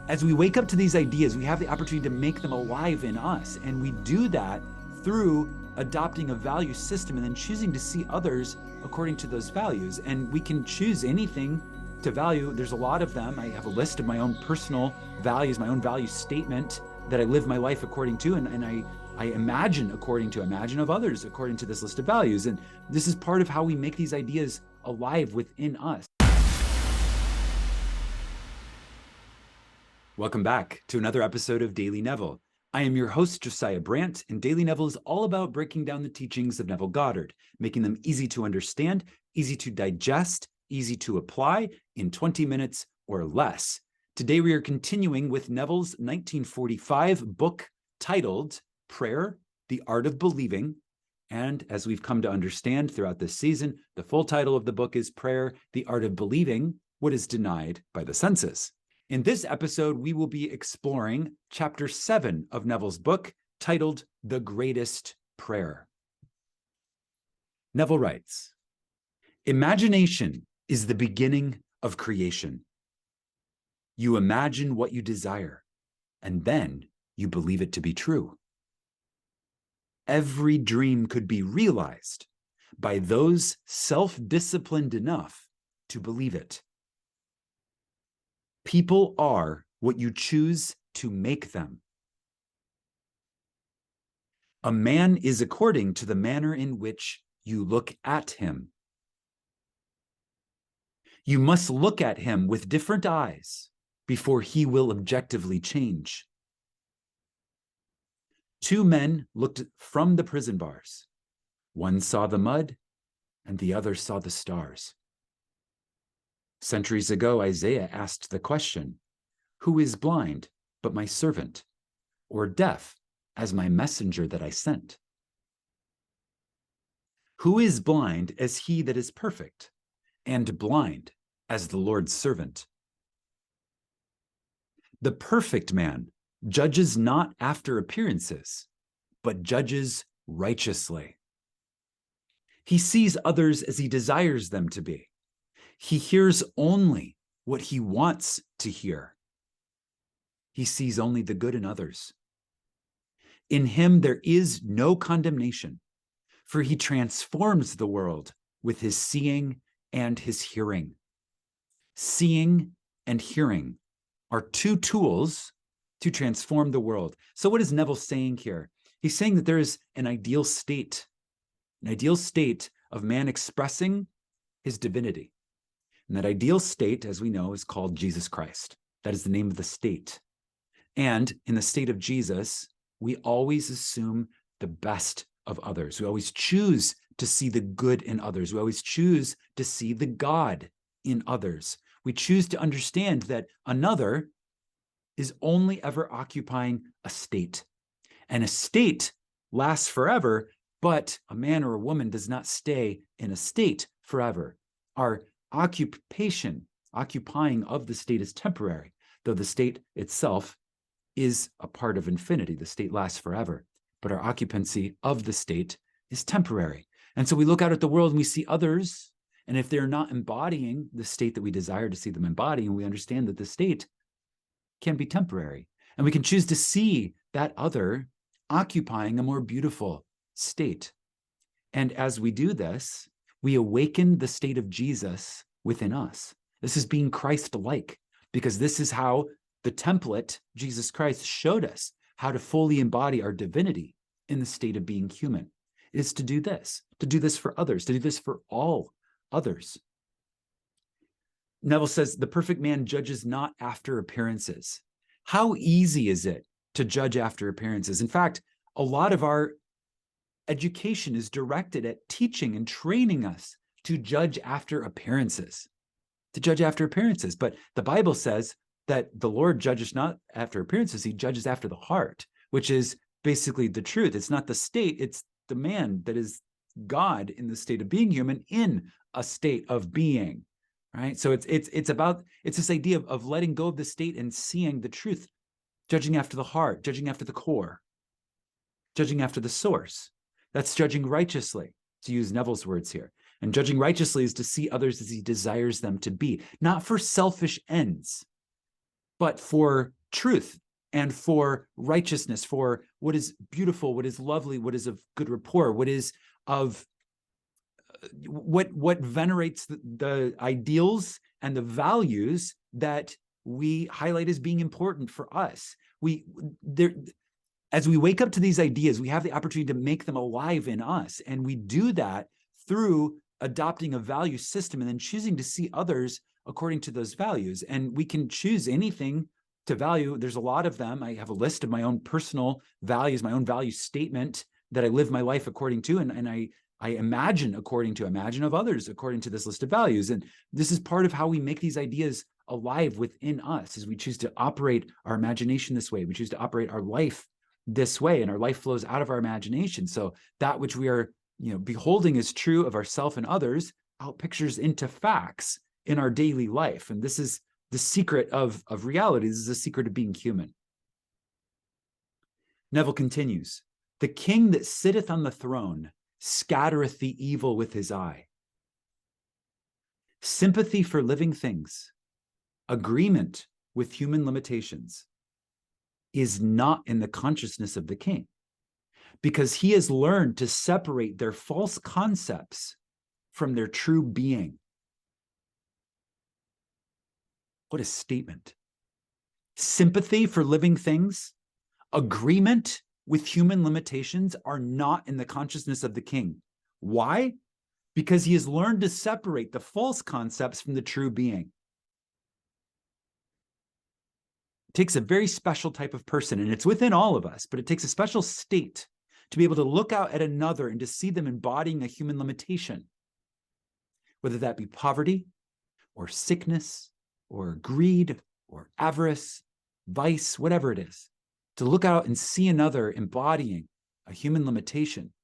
As we wake up to these ideas, we have the opportunity to make them alive in us. And we do that through adopting a value system and then choosing to see others according to those values. And we can choose anything to value. There's a lot of them. I have a list of my own personal values, my own value statement that I live my life according to. And I imagine of others according to this list of values. And this is part of how we make these ideas alive within us. Welcome back to another episode of Daily Neville. I am your host, Josiah Brandt, and Daily Neville is all about breaking down the teachings of Neville Goddard, making them easy to understand, easy to digest, easy to apply in 20 minutes or less. Today we are continuing with Neville's 1945 book titled Prayer, the Art of Believing. And as we've come to understand throughout this season, the full title of the book is Prayer, the Art of Believing, What is Denied by the Senses. In this episode, we will be exploring chapter 7 of Neville's book, titled The Greatest Prayer. Neville writes, "Imagination is the beginning of creation. You imagine what you desire, and then you believe it to be true. Every dream could be realized by those self-disciplined enough to believe it. People are what you choose to make them. A man is according to the manner in which you look at him. You must look at him with different eyes before he will objectively change. Two men looked from the prison bars. One saw the mud, and the other saw the stars. Centuries ago, Isaiah asked the question, 'Who is blind but my servant, or deaf as my messenger that I sent?' Who is blind as he that is perfect, and blind as the Lord's servant? The perfect man judges not after appearances, but judges righteously. He sees others as he desires them to be. He hears only what he wants to hear. He sees only the good in others. In him there is no condemnation, for he transforms the world with his seeing and his hearing. Seeing and hearing are two tools to transform the world." So what is Neville saying here? He's saying that there is an ideal state of man expressing his divinity. And that ideal state, as we know, is called Jesus Christ. That is the name of the state. And in the state of Jesus, we always assume the best of others. We always choose to see the good in others. We always choose to see the God in others. We choose to understand that another is only ever occupying a state. And a state lasts forever, but a man or a woman does not stay in a state forever. Our occupying of the state is temporary, though the state itself is a part of infinity. The state lasts forever, but our occupancy of the state is temporary. And so we look out at the world and we see others, and if they're not embodying the state that we desire to see them embodying, we understand that the state can be temporary. And we can choose to see that other occupying a more beautiful state. And as we do this, we awaken the state of Jesus within us. This is being Christ-like, because this is how the template, Jesus Christ, showed us how to fully embody our divinity in the state of being human. It is to do this for others, to do this for all others. Neville says, the perfect man judges not after appearances. How easy is it to judge after appearances? In fact, a lot of our education is directed at teaching and training us to judge after appearances, But the Bible says that the Lord judges not after appearances, he judges after the heart, which is basically the truth. It's not the state, it's the man that is God in the state of being human in a state of being, right? So it's this idea of letting go of the state and seeing the truth, judging after the heart, judging after the core, judging after the source. That's judging righteously, to use Neville's words here. And judging righteously is to see others as he desires them to be, not for selfish ends, but for truth and for righteousness, for what is beautiful, what is lovely, what is of good rapport, what is of what venerates the ideals and the values that we highlight as being important for us. As we wake up to these ideas, we have the opportunity to make them alive in us. And we do that through adopting a value system and then choosing to see others according to those values. And we can choose anything to value. There's a lot of them. I have a list of my own personal values, my own value statement that I live my life according to. And I imagine of others according to this list of values. And this is part of how we make these ideas alive within us, is we choose to operate our imagination this way. We choose to operate our life this way, and our life flows out of our imagination. So that which we are, beholding as true of ourselves and others outpictures into facts in our daily life. And this is the secret of reality. This is the secret of being human. Neville continues, "The king that sitteth on the throne scattereth the evil with his eye." Sympathy for living things, agreement with human limitations, is not in the consciousness of the king, because he has learned to separate their false concepts from their true being. What a statement. Sympathy for living things, agreement with human limitations are not in the consciousness of the king. Why? Because he has learned to separate the false concepts from the true being. It takes a very special type of person, and it's within all of us, but it takes a special state to be able to look out at another and to see them embodying a human limitation, whether that be poverty or sickness or greed or avarice, vice, whatever it is. To look out and see another embodying a human limitation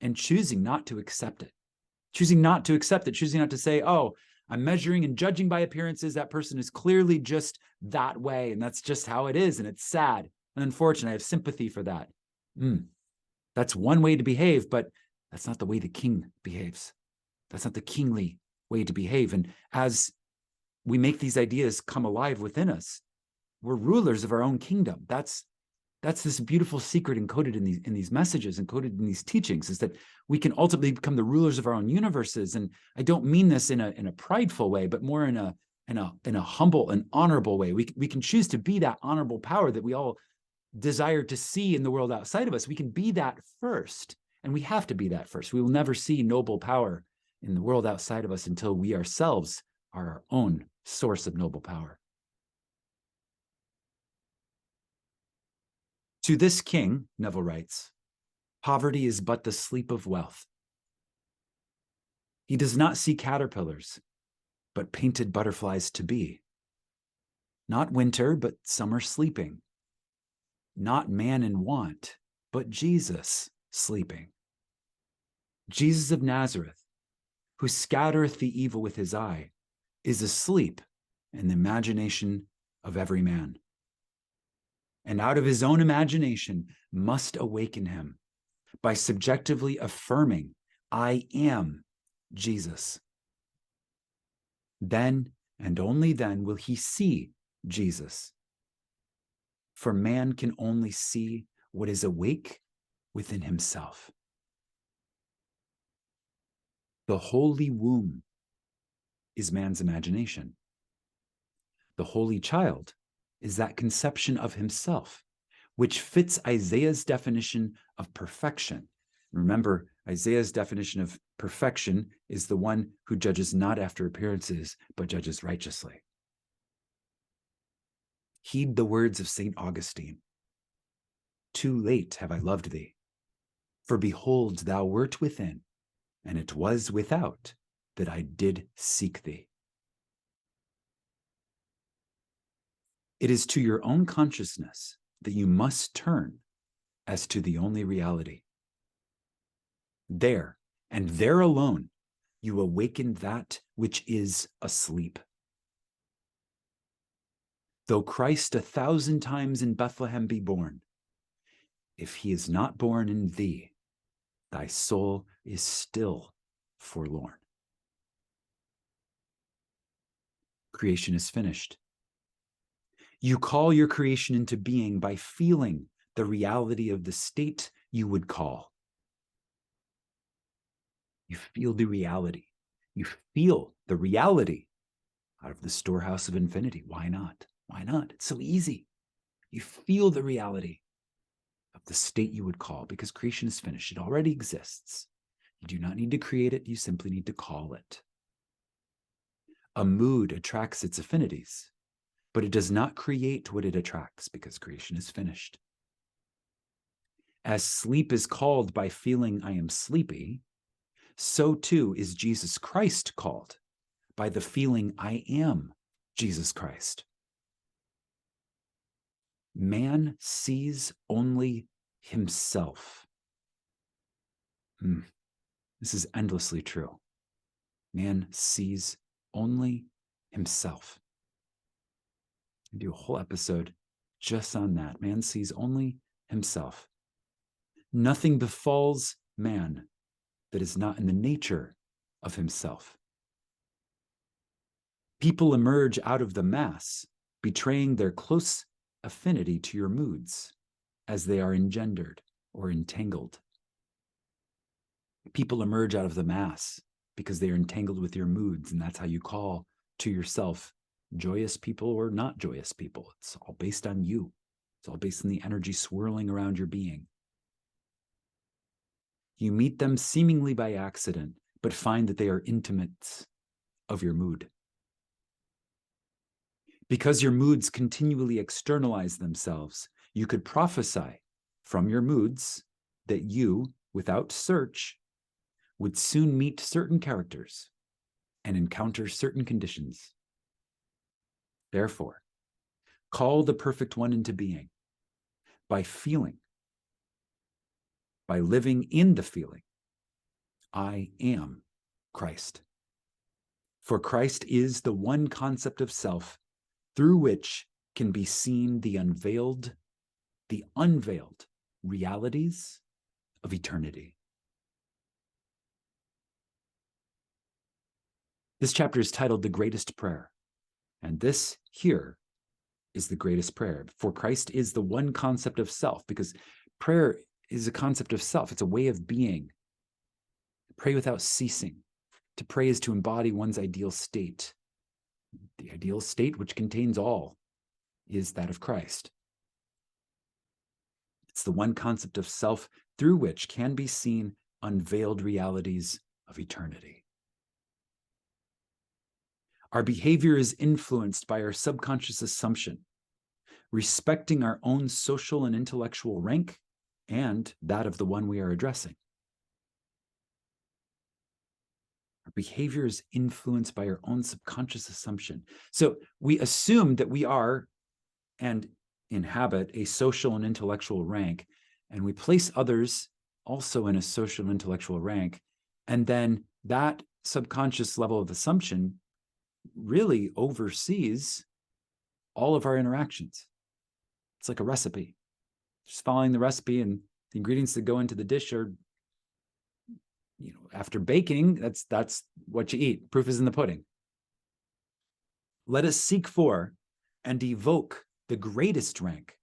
and choosing not to accept it. Choosing not to accept it, choosing not to say, oh, I'm measuring and judging by appearances. That person is clearly just that way, and that's just how it is, and it's sad. And unfortunately, I have sympathy for that. That's one way to behave, but that's not the way the king behaves. That's not the kingly way to behave. And as we make these ideas come alive within us, we're rulers of our own kingdom. That's this beautiful secret encoded in these messages, encoded in these teachings, is that we can ultimately become the rulers of our own universes. And I don't mean this in a prideful way, but more in a humble and honorable way. We can choose to be that honorable power that we all desire to see in the world outside of us. We can be that first, and we have to be that first. We will never see noble power in the world outside of us until we ourselves are our own source of noble power. To this king, Neville writes, poverty is but the sleep of wealth. He does not see caterpillars, but painted butterflies to be. Not winter, but summer sleeping. Not man in want, but Jesus sleeping. Jesus of Nazareth, who scattereth the evil with his eye, is asleep in the imagination of every man. And out of his own imagination must awaken him by subjectively affirming, I am Jesus. Then and only then will he see Jesus. For man can only see what is awake within himself. The holy womb is man's imagination. The holy child is that conception of himself, which fits Isaiah's definition of perfection. Remember, Isaiah's definition of perfection is the one who judges not after appearances, but judges righteously. Heed the words of St. Augustine. Too late have I loved thee, for behold, thou wert within, and it was without that I did seek thee. It is to your own consciousness that you must turn as to the only reality. There, and there alone, you awaken that which is asleep. Though Christ 1,000 times in Bethlehem be born, if he is not born in thee, thy soul is still forlorn. Creation is finished. You call your creation into being by feeling the reality of the state you would call. You feel the reality. You feel the reality out of the storehouse of infinity. Why not? Why not? It's so easy. You feel the reality of the state you would call, because creation is finished. It already exists. You do not need to create it. You simply need to call it. A mood attracts its affinities, but it does not create what it attracts, because creation is finished. As sleep is called by feeling I am sleepy, so too is Jesus Christ called by the feeling I am Jesus Christ. Man sees only himself. This is endlessly true. Man sees only himself. I do a whole episode just on that. Man sees only himself. Nothing befalls man that is not in the nature of himself. People emerge out of the mass, betraying their close affinity to your moods as they are engendered or entangled. People emerge out of the mass because they are entangled with your moods, and that's how you call to yourself joyous people or not joyous people. It's all based on you. It's all based on the energy swirling around your being. You meet them seemingly by accident, but find that they are intimates of your mood. Because your moods continually externalize themselves, you could prophesy from your moods that you, without search, would soon meet certain characters and encounter certain conditions. Therefore, call the perfect one into being by feeling, by living in the feeling, I am Christ. For Christ is the one concept of self through which can be seen the unveiled realities of eternity. This chapter is titled The Greatest Prayer, and this here is the greatest prayer. For Christ is the one concept of self, because prayer is a concept of self. It's a way of being. Pray without ceasing. To pray is to embody one's ideal state. The ideal state, which contains all, is that of Christ. It's the one concept of self through which can be seen unveiled realities of eternity. Our behavior is influenced by our subconscious assumption, respecting our own social and intellectual rank and that of the one we are addressing. Our behavior is influenced by our own subconscious assumption. So we assume that we are and inhabit a social and intellectual rank, and we place others also in a social and intellectual rank, and then that subconscious level of assumption really oversees all of our interactions. It's like a recipe. Just following the recipe, and the ingredients that go into the dish are, after baking, that's what you eat. Proof is in the pudding. Let us seek for and evoke the greatest rank.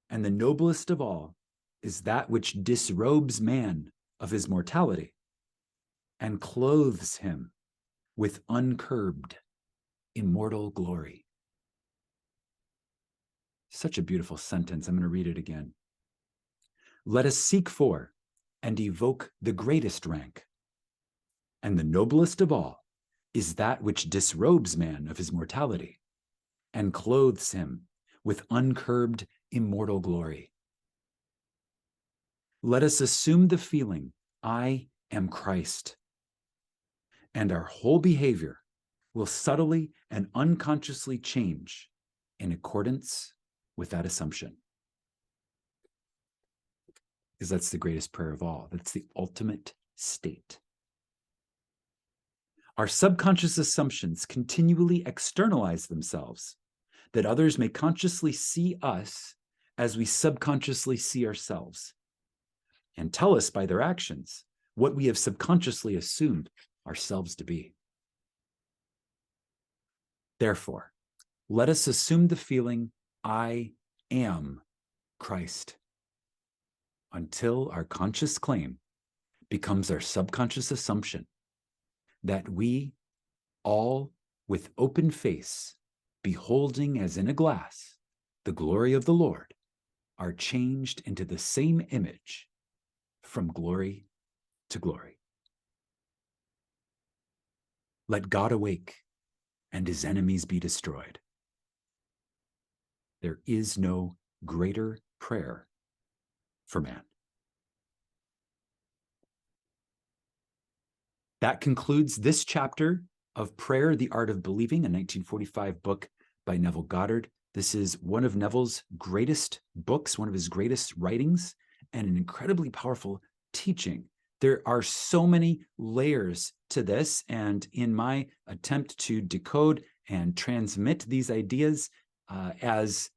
And the noblest of all is that which disrobes man of his mortality and clothes him with uncurbed immortal glory. Such a beautiful sentence. I'm going to read it again. Let us seek for and evoke the greatest rank. And the noblest of all is that which disrobes man of his mortality and clothes him with uncurbed immortal glory. Let us assume the feeling, I am Christ, and our whole behavior will subtly and unconsciously change in accordance with that assumption. Because that's the greatest prayer of all. That's the ultimate state. Our subconscious assumptions continually externalize themselves, that others may consciously see us as we subconsciously see ourselves, and tell us by their actions what we have subconsciously assumed ourselves to be. Therefore, let us assume the feeling, I am Christ, until our conscious claim becomes our subconscious assumption that we, all with open face, beholding as in a glass the glory of the Lord, are changed into the same image from glory to glory. Let God awake and his enemies be destroyed. There is no greater prayer for man. That concludes this chapter of Prayer, the Art of Believing, a 1945 book by Neville Goddard. This is one of Neville's greatest books, one of his greatest writings, and an incredibly powerful teaching. There are so many layers to this, and in my attempt to decode and transmit these ideas as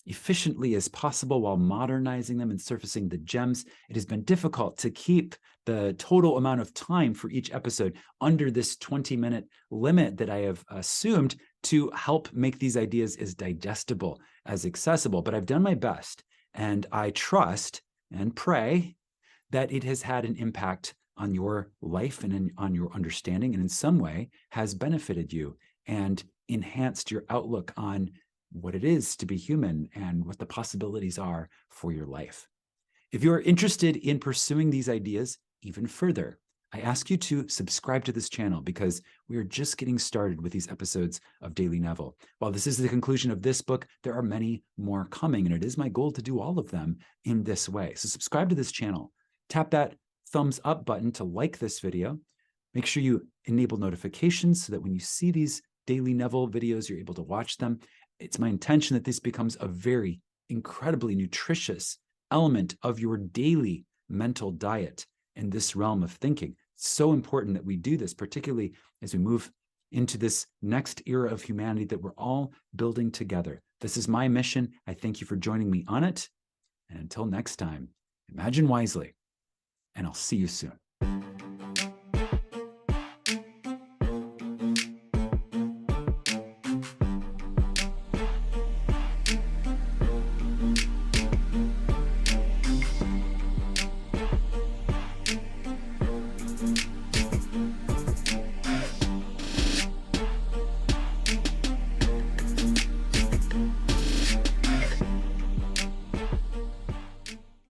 efficiently as possible while modernizing them and surfacing the gems, it has been difficult to keep the total amount of time for each episode under this 20-minute limit that I have assumed to help make these ideas as digestible, as accessible. But I've done my best, and I trust and pray that it has had an impact on your life and on your understanding, and in some way has benefited you and enhanced your outlook on what it is to be human and what the possibilities are for your life. If you're interested in pursuing these ideas even further, I ask you to subscribe to this channel because we are just getting started with these episodes of Daily Neville. While this is the conclusion of this book, there are many more coming, and it is my goal to do all of them in this way. So subscribe to this channel. Tap that thumbs up button to like this video. Make sure you enable notifications so that when you see these Daily Neville videos, you're able to watch them. It's my intention that this becomes a very incredibly nutritious element of your daily mental diet in this realm of thinking. It's so important that we do this, particularly as we move into this next era of humanity that we're all building together. This is my mission. I thank you for joining me on it. And until next time, imagine wisely, and I'll see you soon.